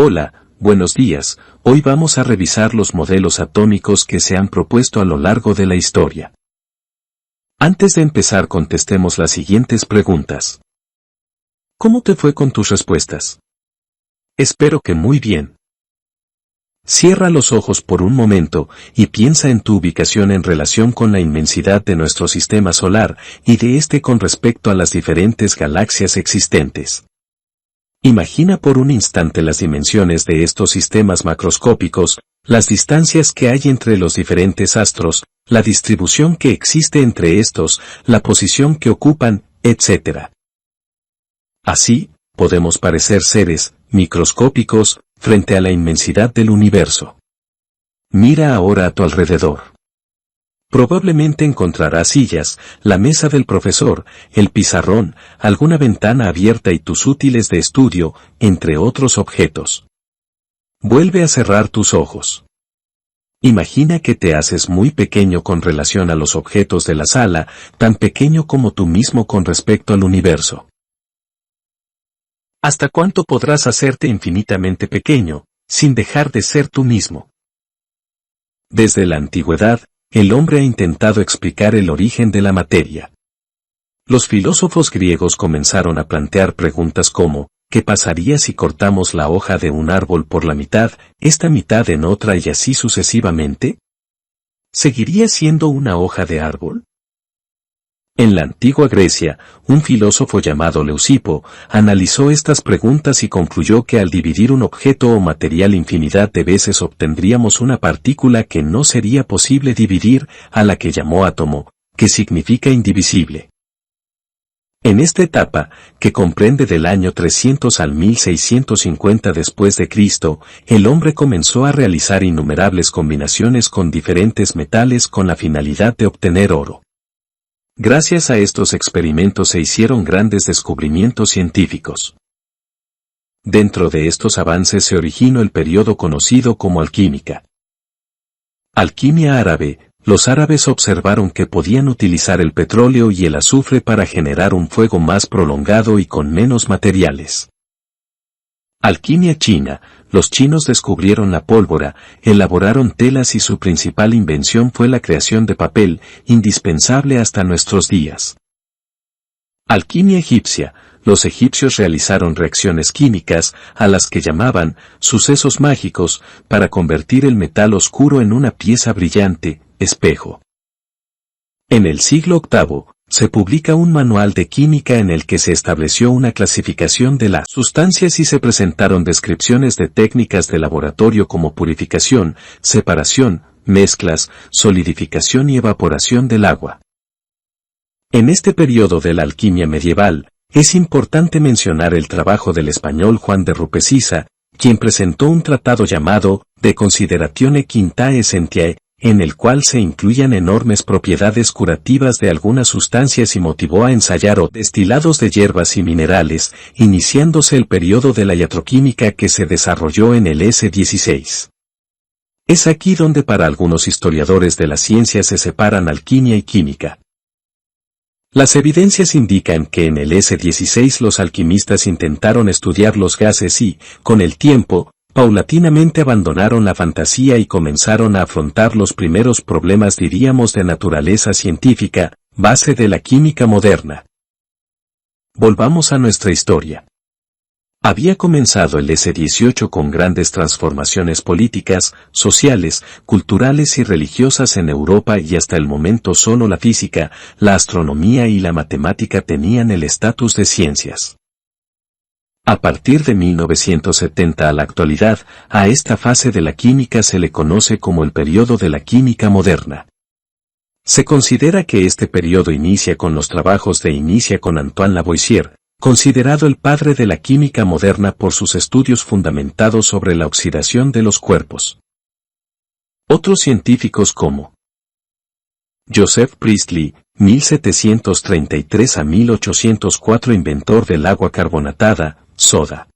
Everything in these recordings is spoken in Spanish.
Hola, buenos días. Hoy vamos a revisar los modelos atómicos que se han propuesto a lo largo de la historia. Antes de empezar, contestemos las siguientes preguntas. ¿Cómo te fue con tus respuestas? Espero que muy bien. Cierra los ojos por un momento y piensa en tu ubicación en relación con la inmensidad de nuestro sistema solar y de este con respecto a las diferentes galaxias existentes. Imagina por un instante las dimensiones de estos sistemas macroscópicos, las distancias que hay entre los diferentes astros, la distribución que existe entre estos, la posición que ocupan, etc. Así, podemos parecer seres microscópicos frente a la inmensidad del universo. Mira ahora a tu alrededor. Probablemente encontrarás sillas, la mesa del profesor, el pizarrón, alguna ventana abierta y tus útiles de estudio, entre otros objetos. Vuelve a cerrar tus ojos. Imagina que te haces muy pequeño con relación a los objetos de la sala, tan pequeño como tú mismo con respecto al universo. ¿Hasta cuánto podrás hacerte infinitamente pequeño, sin dejar de ser tú mismo? Desde la antigüedad, el hombre ha intentado explicar el origen de la materia. Los filósofos griegos comenzaron a plantear preguntas como, ¿qué pasaría si cortamos la hoja de un árbol por la mitad, esta mitad en otra y así sucesivamente? ¿Seguiría siendo una hoja de árbol? En la antigua Grecia, un filósofo llamado Leucipo analizó estas preguntas y concluyó que al dividir un objeto o material infinidad de veces obtendríamos una partícula que no sería posible dividir, a la que llamó átomo, que significa indivisible. En esta etapa, que comprende del año 300 al 1650 después de Cristo, el hombre comenzó a realizar innumerables combinaciones con diferentes metales con la finalidad de obtener oro. Gracias a estos experimentos se hicieron grandes descubrimientos científicos. Dentro de estos avances se originó el periodo conocido como alquímica. Alquimia árabe. Los árabes observaron que podían utilizar el petróleo y el azufre para generar un fuego más prolongado y con menos materiales. Alquimia china. Los chinos descubrieron la pólvora, elaboraron telas y su principal invención fue la creación de papel, indispensable hasta nuestros días. Alquimia egipcia. Los egipcios realizaron reacciones químicas, a las que llamaban sucesos mágicos, para convertir el metal oscuro en una pieza brillante, espejo. En el siglo VIII, se publica un manual de química en el que se estableció una clasificación de las sustancias y se presentaron descripciones de técnicas de laboratorio como purificación, separación, mezclas, solidificación y evaporación del agua. En este periodo de la alquimia medieval, es importante mencionar el trabajo del español Juan de Rupesisa, quien presentó un tratado llamado De Consideratione Quintae Scientiae, en el cual se incluían enormes propiedades curativas de algunas sustancias y motivó a ensayar destilados de hierbas y minerales, iniciándose el periodo de la iatroquímica que se desarrolló en el S-16. Es aquí donde para algunos historiadores de la ciencia se separan alquimia y química. Las evidencias indican que en el S-16 los alquimistas intentaron estudiar los gases y, con el tiempo, paulatinamente abandonaron la fantasía y comenzaron a afrontar los primeros problemas diríamos de naturaleza científica, base de la química moderna. Volvamos a nuestra historia. Había comenzado el S-18 con grandes transformaciones políticas, sociales, culturales y religiosas en Europa y hasta el momento solo la física, la astronomía y la matemática tenían el estatus de ciencias. A partir de 1970 a la actualidad, a esta fase de la química se le conoce como el periodo de la química moderna. Se considera que este periodo inicia con los trabajos de con Antoine Lavoisier, considerado el padre de la química moderna por sus estudios fundamentados sobre la oxidación de los cuerpos. Otros científicos como Joseph Priestley, 1733 a 1804 inventor del agua carbonatada, soda.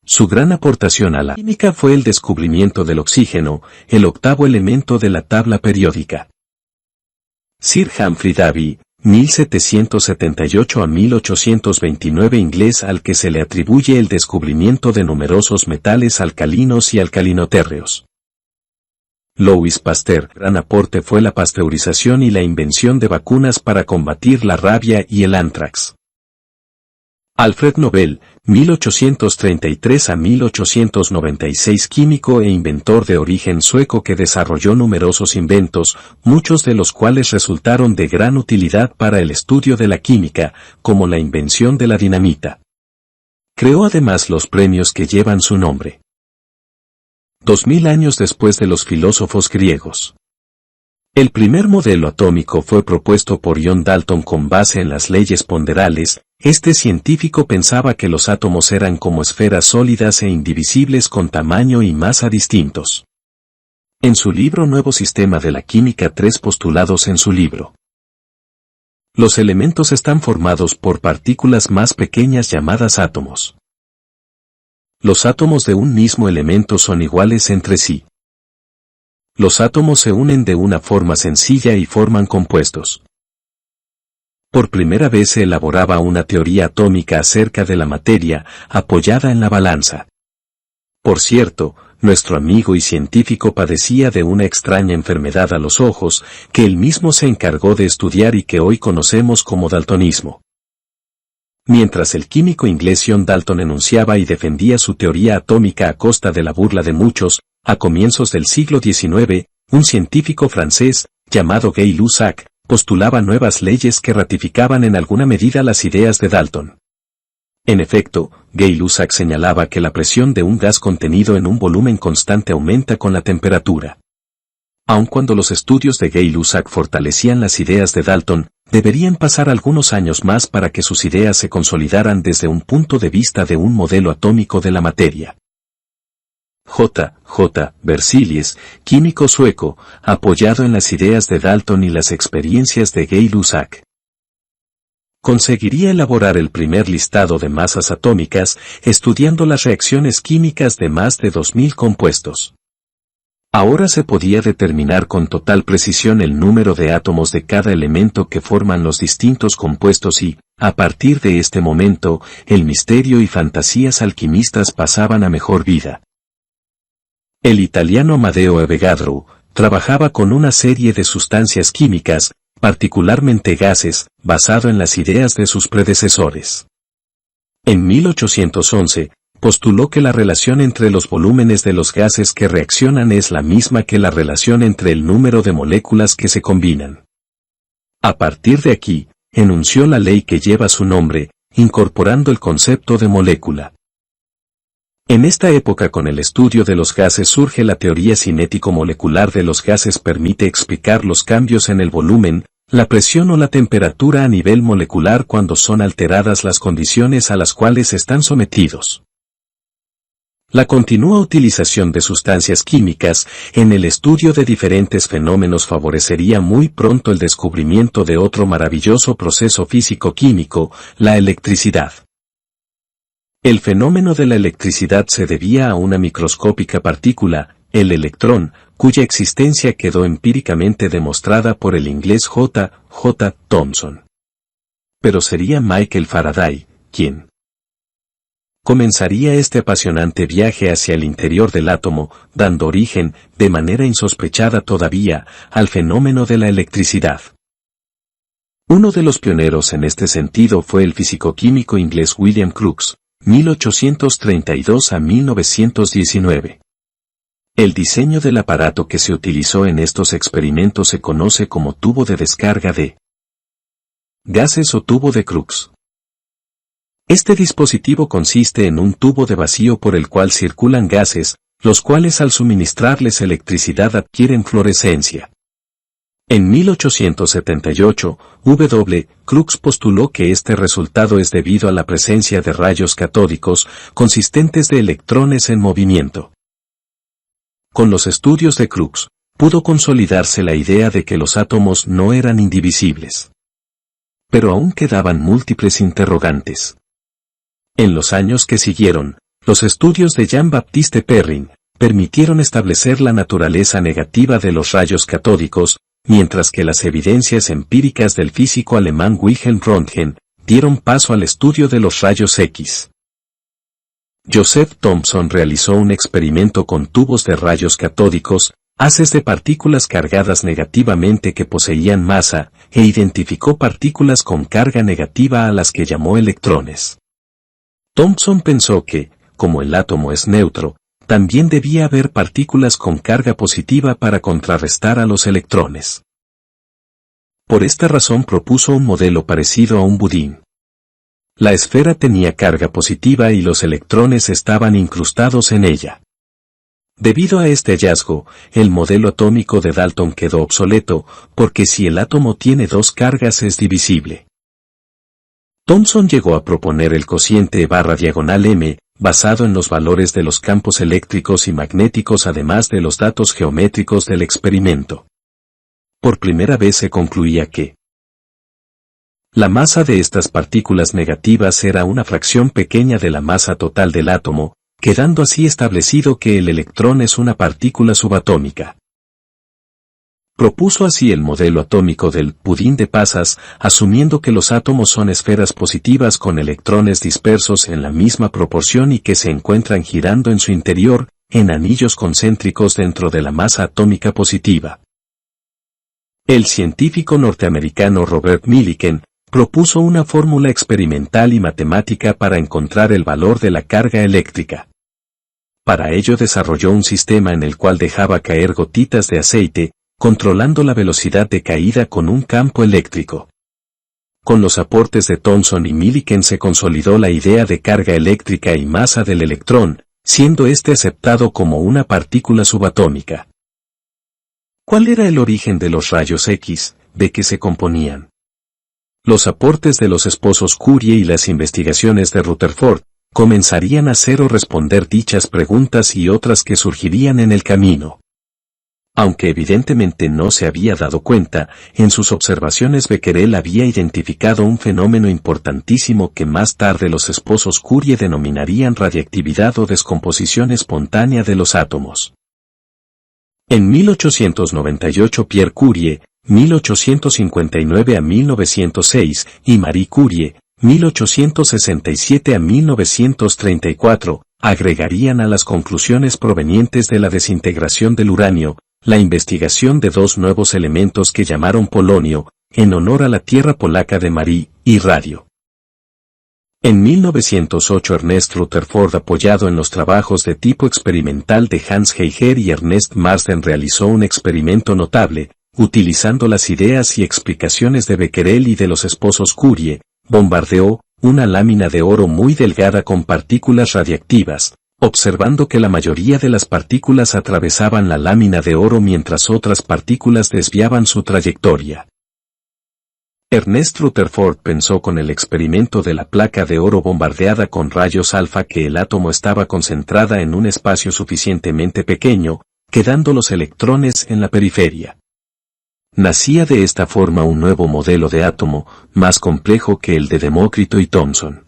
Su gran aportación a la química fue el descubrimiento del oxígeno, el octavo elemento de la tabla periódica. Sir Humphrey Davy, 1778 a 1829 inglés al que se le atribuye el descubrimiento de numerosos metales alcalinos y alcalinotérreos. Louis Pasteur, gran aporte fue la pasteurización y la invención de vacunas para combatir la rabia y el antrax. Alfred Nobel, 1833 a 1896 químico e inventor de origen sueco que desarrolló numerosos inventos, muchos de los cuales resultaron de gran utilidad para el estudio de la química, como la invención de la dinamita. Creó además los premios que llevan su nombre. 2000 años después de los filósofos griegos. El primer modelo atómico fue propuesto por John Dalton con base en las leyes ponderales. Este científico pensaba que los átomos eran como esferas sólidas e indivisibles con tamaño y masa distintos. En su libro Nuevo Sistema de la Química, 3 postulados en su libro. Los elementos están formados por partículas más pequeñas llamadas átomos. Los átomos de un mismo elemento son iguales entre sí. Los átomos se unen de una forma sencilla y forman compuestos. Por primera vez se elaboraba una teoría atómica acerca de la materia, apoyada en la balanza. Por cierto, nuestro amigo y científico padecía de una extraña enfermedad a los ojos, que él mismo se encargó de estudiar y que hoy conocemos como daltonismo. Mientras el químico inglés John Dalton enunciaba y defendía su teoría atómica a costa de la burla de muchos, a comienzos del siglo XIX, un científico francés, llamado Gay-Lussac, postulaba nuevas leyes que ratificaban en alguna medida las ideas de Dalton. En efecto, Gay-Lussac señalaba que la presión de un gas contenido en un volumen constante aumenta con la temperatura. Aun cuando los estudios de Gay-Lussac fortalecían las ideas de Dalton, deberían pasar algunos años más para que sus ideas se consolidaran desde un punto de vista de un modelo atómico de la materia. J. Berzelius, químico sueco, apoyado en las ideas de Dalton y las experiencias de Gay-Lussac. Conseguiría elaborar el primer listado de masas atómicas, estudiando las reacciones químicas de más de 2000 compuestos. Ahora se podía determinar con total precisión el número de átomos de cada elemento que forman los distintos compuestos y, a partir de este momento, el misterio y fantasías alquimistas pasaban a mejor vida. El italiano Amedeo Avogadro trabajaba con una serie de sustancias químicas, particularmente gases, basado en las ideas de sus predecesores. En 1811, postuló que la relación entre los volúmenes de los gases que reaccionan es la misma que la relación entre el número de moléculas que se combinan. A partir de aquí, enunció la ley que lleva su nombre, incorporando el concepto de molécula. En esta época, con el estudio de los gases surge la teoría cinético-molecular de los gases, permite explicar los cambios en el volumen, la presión o la temperatura a nivel molecular cuando son alteradas las condiciones a las cuales están sometidos. La continua utilización de sustancias químicas en el estudio de diferentes fenómenos favorecería muy pronto el descubrimiento de otro maravilloso proceso físico-químico, la electricidad. El fenómeno de la electricidad se debía a una microscópica partícula, el electrón, cuya existencia quedó empíricamente demostrada por el inglés J. Thomson. Pero sería Michael Faraday quien comenzaría este apasionante viaje hacia el interior del átomo, dando origen, de manera insospechada todavía, al fenómeno de la electricidad. Uno de los pioneros en este sentido fue el físico-químico inglés William Crookes, 1832 a 1919. El diseño del aparato que se utilizó en estos experimentos se conoce como tubo de descarga de gases o tubo de Crookes. Este dispositivo consiste en un tubo de vacío por el cual circulan gases, los cuales al suministrarles electricidad adquieren fluorescencia. En 1878, Crookes postuló que este resultado es debido a la presencia de rayos catódicos, consistentes de electrones en movimiento. Con los estudios de Crookes, pudo consolidarse la idea de que los átomos no eran indivisibles. Pero aún quedaban múltiples interrogantes. En los años que siguieron, los estudios de Jean-Baptiste Perrin permitieron establecer la naturaleza negativa de los rayos catódicos, mientras que las evidencias empíricas del físico alemán Wilhelm Röntgen dieron paso al estudio de los rayos X. Joseph Thomson realizó un experimento con tubos de rayos catódicos, haces de partículas cargadas negativamente que poseían masa, e identificó partículas con carga negativa a las que llamó electrones. Thomson pensó que, como el átomo es neutro, también debía haber partículas con carga positiva para contrarrestar a los electrones. Por esta razón propuso un modelo parecido a un budín. La esfera tenía carga positiva y los electrones estaban incrustados en ella. Debido a este hallazgo, el modelo atómico de Dalton quedó obsoleto, porque si el átomo tiene dos cargas es divisible. Thomson llegó a proponer el cociente E/m, basado en los valores de los campos eléctricos y magnéticos además de los datos geométricos del experimento. Por primera vez se concluía que la masa de estas partículas negativas era una fracción pequeña de la masa total del átomo, quedando así establecido que el electrón es una partícula subatómica. Propuso así el modelo atómico del budín de pasas, asumiendo que los átomos son esferas positivas con electrones dispersos en la misma proporción y que se encuentran girando en su interior, en anillos concéntricos dentro de la masa atómica positiva. El científico norteamericano Robert Millikan propuso una fórmula experimental y matemática para encontrar el valor de la carga eléctrica. Para ello desarrolló un sistema en el cual dejaba caer gotitas de aceite, controlando la velocidad de caída con un campo eléctrico. Con los aportes de Thomson y Millikan se consolidó la idea de carga eléctrica y masa del electrón, siendo este aceptado como una partícula subatómica. ¿Cuál era el origen de los rayos X? ¿De qué se componían? Los aportes de los esposos Curie y las investigaciones de Rutherford comenzarían a hacer o responder dichas preguntas y otras que surgirían en el camino. Aunque evidentemente no se había dado cuenta, en sus observaciones Becquerel había identificado un fenómeno importantísimo que más tarde los esposos Curie denominarían radiactividad o descomposición espontánea de los átomos. En 1898 Pierre Curie, 1859 a 1906, y Marie Curie, 1867 a 1934, agregarían a las conclusiones provenientes de la desintegración del uranio, la investigación de dos nuevos elementos que llamaron polonio, en honor a la tierra polaca de Marie, y radio. En 1908 Ernest Rutherford, apoyado en los trabajos de tipo experimental de Hans Geiger y Ernest Marsden, realizó un experimento notable, utilizando las ideas y explicaciones de Becquerel y de los esposos Curie, bombardeó una lámina de oro muy delgada con partículas radiactivas, observando que la mayoría de las partículas atravesaban la lámina de oro mientras otras partículas desviaban su trayectoria. Ernest Rutherford pensó con el experimento de la placa de oro bombardeada con rayos alfa que el átomo estaba concentrada en un espacio suficientemente pequeño, quedando los electrones en la periferia. Nacía de esta forma un nuevo modelo de átomo, más complejo que el de Demócrito y Thomson.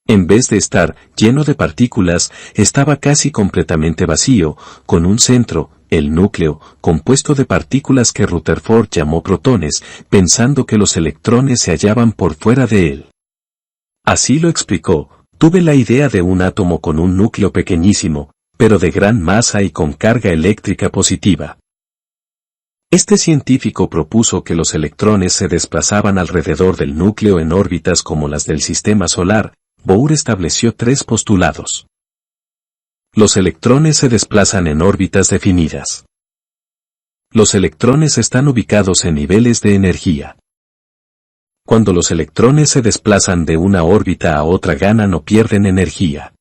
En vez de estar lleno de partículas, estaba casi completamente vacío, con un centro, el núcleo, compuesto de partículas que Rutherford llamó protones, pensando que los electrones se hallaban por fuera de él. Así lo explicó: tuve la idea de un átomo con un núcleo pequeñísimo, pero de gran masa y con carga eléctrica positiva. Este científico propuso que los electrones se desplazaban alrededor del núcleo en órbitas como las del sistema solar. Bohr estableció tres postulados. Los electrones se desplazan en órbitas definidas. Los electrones están ubicados en niveles de energía. Cuando los electrones se desplazan de una órbita a otra ganan o pierden energía.